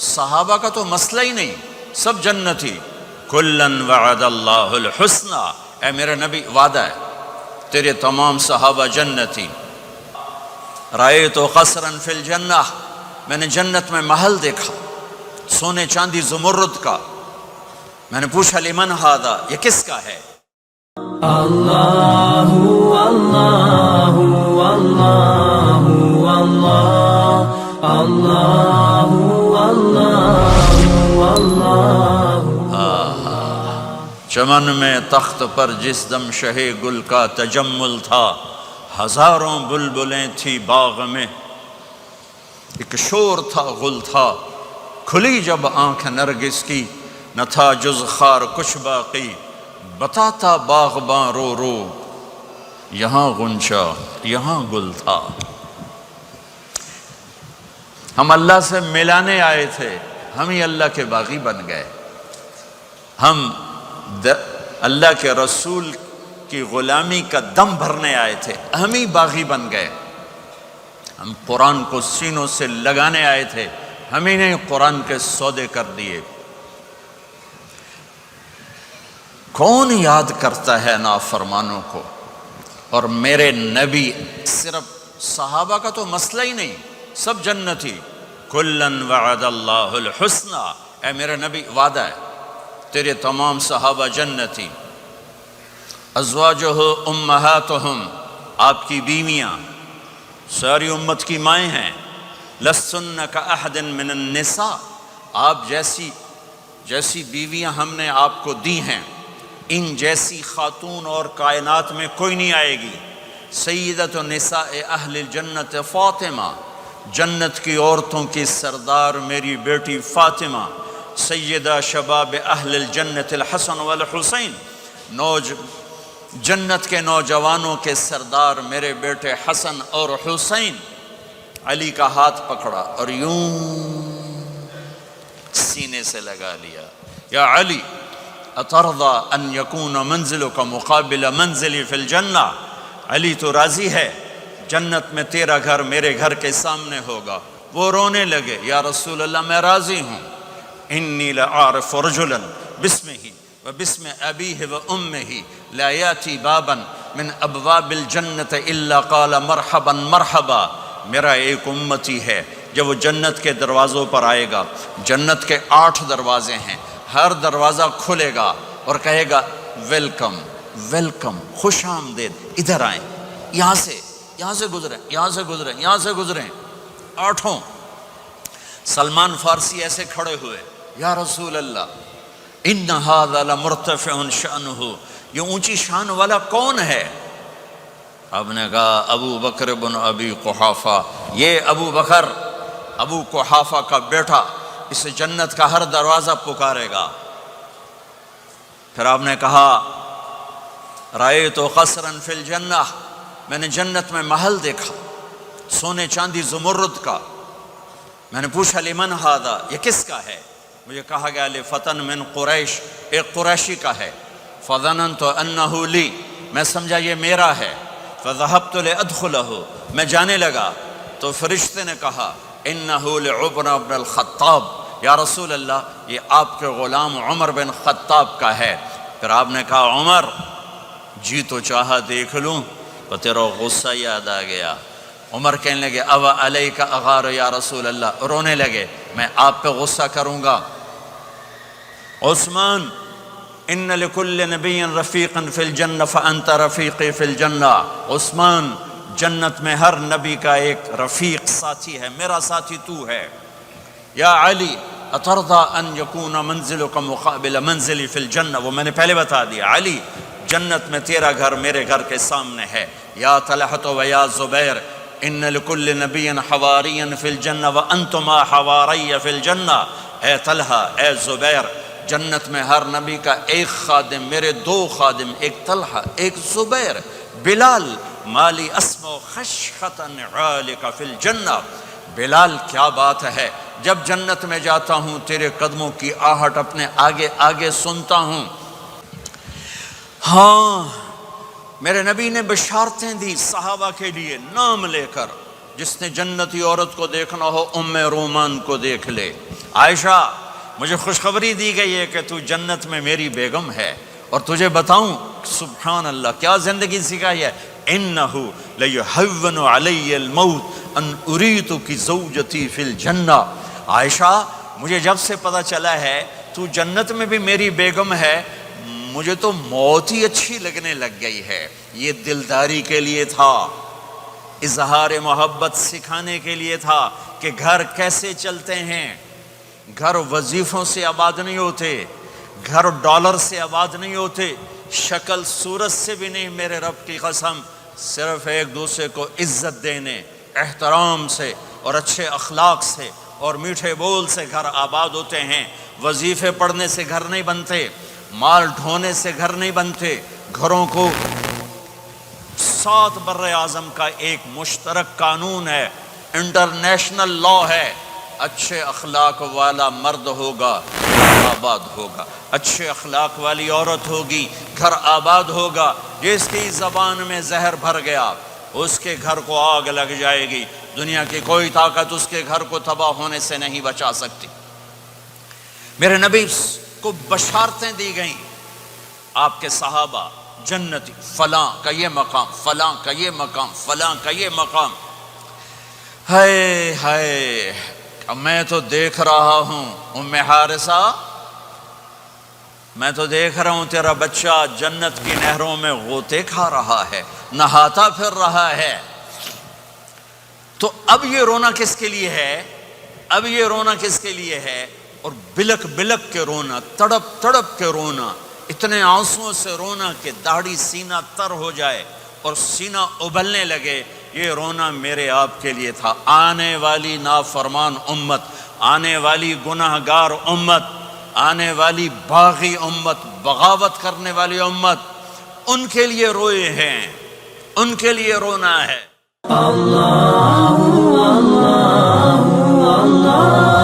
صحابہ کا تو مسئلہ ہی نہیں، سب جنتی۔ کلن وعد اللہ الحسنى، اے میرے نبی وعدہ ہے تیرے تمام صحابہ جنتی۔ رأیت قصرا فی الجنہ، میں نے جنت میں محل دیکھا سونے چاندی زمرد کا۔ میں نے پوچھا لمن ھذا، یہ کس کا ہے؟ اللہ اللہ اللہ اللہ اللہ اللہ۔ چمن میں تخت پر جس دم شہ گل کا تجمل تھا، ہزاروں بلبلیں تھی باغ میں، ایک شور تھا غل تھا، کھلی جب آنکھ نرگس کی، نہ تھا جز خار کچھ باقی، بتاتا باغباں رو رو، یہاں غنچہ یہاں گل تھا۔ ہم اللہ سے ملانے آئے تھے، ہم ہی اللہ کے باغی بن گئے۔ ہم اللہ کے رسول کی غلامی کا دم بھرنے آئے تھے، ہم ہی باغی بن گئے۔ ہم قرآن کو سینوں سے لگانے آئے تھے، ہم ہی نے قرآن کے سودے کر دیے۔ کون یاد کرتا ہے نافرمانوں کو؟ اور میرے نبی، صرف صحابہ کا تو مسئلہ ہی نہیں، سب جنتی۔ کلن وعد اللہ الحسنى، اے میرے نبی وعدہ ہے تیرے تمام صحابہ جنتی۔ ازواجہ امہاتہم، آپ کی بیویاں ساری امت کی مائیں ہیں۔ لستن کاحد من النساء، آپ جیسی بیویاں ہم نے آپ کو دی ہیں، ان جیسی خاتون اور کائنات میں کوئی نہیں آئے گی۔ سیدۃ نساء اہل الجنت فاطمہ، جنت کی عورتوں کی سردار میری بیٹی فاطمہ۔ سیدہ شباب اہل الجنت الحسن والحسین، جنت کے نوجوانوں کے سردار میرے بیٹے حسن اور حسین۔ علی کا ہاتھ پکڑا اور یوں سینے سے لگا لیا، یا علی اترضى ان یکون منزلک مقابل منزلی فی الجنہ، علی تو راضی ہے جنت میں تیرا گھر میرے گھر کے سامنے ہوگا؟ وہ رونے لگے، یا رسول اللہ میں راضی ہوں۔ انی لأعرف رجلا باسمہ وباسم ابیہ وامہ لا یاتی بابا من ابواب الجنت الا قال مرحبا مرحبا۔ میرا ایک امتی ہے جب وہ جنت کے دروازوں پر آئے گا، جنت کے 8 دروازے ہیں، ہر دروازہ کھلے گا اور کہے گا ویلکم ویلکم، خوش آمدید، ادھر آئیں، یہاں سے گزریں، یہاں سے گزریں، یہاں سے گزریں، 8۔ سلمان فارسی ایسے کھڑے ہوئے، یا رسول اللہ ان ھذا لمرتفع شأنہ، یہ اونچی شان والا کون ہے؟ آپ نے کہا ابو بکر بن ابی قحافہ، یہ ابو بکر ابو قحافہ کا بیٹا، اسے جنت کا ہر دروازہ پکارے گا۔ پھر آپ نے کہا رأیت قصرا فی الجنہ، میں نے جنت میں محل دیکھا سونے چاندی زمرد کا۔ میں نے پوچھا لمن ھذا، یہ کس کا ہے؟ مجھے کہا گیا لفتن من قریش، ایک قریشی کا ہے۔ فظننت انہ لی، میں سمجھا یہ میرا ہے۔ فذهبت لادخلہ، میں جانے لگا تو فرشتے نے کہا انہ لعمر بن الخطاب، یا رسول اللہ یہ آپ کے غلام عمر بن خطاب کا ہے۔ پھر آپ نے کہا عمر جی تو چاہا دیکھ لوں، تو تیرا غصہ یاد آ گیا۔ عمر کہنے لگے او علیک اغار یا رسول اللہ، رونے لگے میں آپ پہ غصہ کروں گا۔ عثمان ان لکل نبی رفیقا فی الجنہ فانت رفیقی فی الجنہ، عثمان جنت میں ہر نبی کا ایک رفیق ساتھی ہے، میرا ساتھی تو ہے۔ یا علی اترضى ان یکون منزلک مقابل منزلی فی الجنہ، وہ میں نے پہلے بتا دیا، علی جنت میں تیرا گھر میرے گھر کے سامنے ہے۔ یا طلحۃ و یا زبیر ان لکل نبی حواریا فی الجنہ وانتما حواری فی الجنہ، اے طلحہ اے زبیر جنت میں ہر نبی کا ایک خادم، میرے 2 خادم، ایک طلحہ ایک زبیر۔ بلال مالی اسمع خشخطا عالک فی الجنہ، بلال کیا بات ہے، جب جنت میں جاتا ہوں تیرے قدموں کی آہٹ اپنے آگے آگے سنتا ہوں۔ ہاں میرے نبی نے بشارتیں دی صحابہ کے لیے نام لے کر، جس نے جنتی عورت کو دیکھنا ہو ام رومان کو دیکھ لے۔ عائشہ مجھے خوشخبری دی گئی ہے کہ تو جنت میں میری بیگم ہے، اور تجھے بتاؤں سبحان اللہ کیا زندگی سکھائی ہے، انہو لیہون علی الموت ان اریتک زوجتی فی الجنہ۔ عائشہ مجھے جب سے پتا چلا ہے تو جنت میں بھی میری بیگم ہے، مجھے تو موت ہی اچھی لگنے لگ گئی ہے۔ یہ دلداری کے لیے تھا، اظہار محبت سکھانے کے لیے تھا کہ گھر کیسے چلتے ہیں۔ گھر وظیفوں سے آباد نہیں ہوتے، گھر ڈالر سے آباد نہیں ہوتے، شکل صورت سے بھی نہیں، میرے رب کی قسم، صرف ایک دوسرے کو عزت دینے، احترام سے اور اچھے اخلاق سے اور میٹھے بول سے گھر آباد ہوتے ہیں۔ وظیفے پڑھنے سے گھر نہیں بنتے، مال ڈھونے سے گھر نہیں بنتے۔ گھروں کو 7 بر اعظم کا ایک مشترک قانون ہے، انٹرنیشنل لا ہے، اچھے اخلاق والا مرد ہوگا آباد ہوگا، اچھے اخلاق والی عورت ہوگی گھر آباد ہوگا۔ جس کی زبان میں زہر بھر گیا اس کے گھر کو آگ لگ جائے گی، دنیا کی کوئی طاقت اس کے گھر کو تباہ ہونے سے نہیں بچا سکتی۔ میرے نبی کو بشارتیں دی گئیں، آپ کے صحابہ جنتی، فلاں کا یہ مقام، فلاں کا یہ مقام، فلاں کا یہ مقام۔ ہائے ہائے، میں تو دیکھ رہا ہوں ام حارثہ، میں تو دیکھ رہا ہوں تیرا بچہ جنت کی نہروں میں غوطے کھا رہا ہے، نہاتا پھر رہا ہے۔ تو اب یہ رونا کس کے لیے ہے؟ اب یہ رونا کس کے لیے ہے؟ اور بلک بلک کے رونا، تڑپ تڑپ کے رونا، اتنے آنسوؤں سے رونا کہ داڑھی سینہ تر ہو جائے اور سینہ ابلنے لگے، یہ رونا میرے آپ کے لیے تھا۔ آنے والی نافرمان امت، آنے والی گناہ گار امت، آنے والی باغی امت، بغاوت کرنے والی امت، ان کے لیے روئے ہیں، ان کے لیے رونا ہے۔ اللہ اللہ اللہ